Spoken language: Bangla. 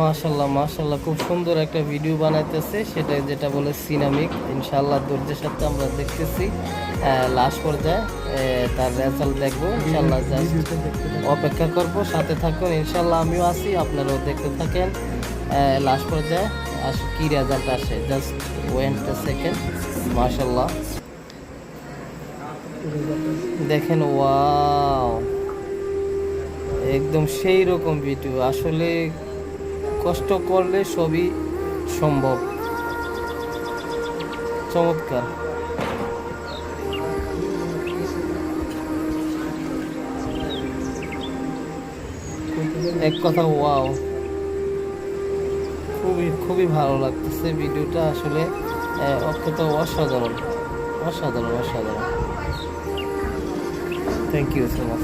মাশাল্লাহ মাশাল্লাহ, খুব সুন্দর একটা ভিডিও বানাইতেছে, সেটা যেটা বলে সিনামিক। ইনশাল্লাহ ধৈর্যের সাথে আমরা দেখতেছি লাস্ট পর্যায়ে তার রেজাল্ট দেখবো ইনশাল্লাহ। জাস্ট অপেক্ষা করব, সাথে থাকুন ইনশাল্লাহ, আমিও আছি, আপনারাও দেখতে থাকেন লাস্ট পর্যায়ে কি রেজাল্ট আসে। Just wait a second. মাশাল্লাহ দেখেন, ওয়াও, একদম সেই রকম ভিডিও। আসলে কষ্ট করলে সবই সম্ভব। চমৎকার। এক কথা ওয়াও, খুবই খুবই ভালো লাগতেছে ভিডিওটা। আসলে অক্ষত অসাধারণ অসাধারণ অসাধারণ। Thank you so much.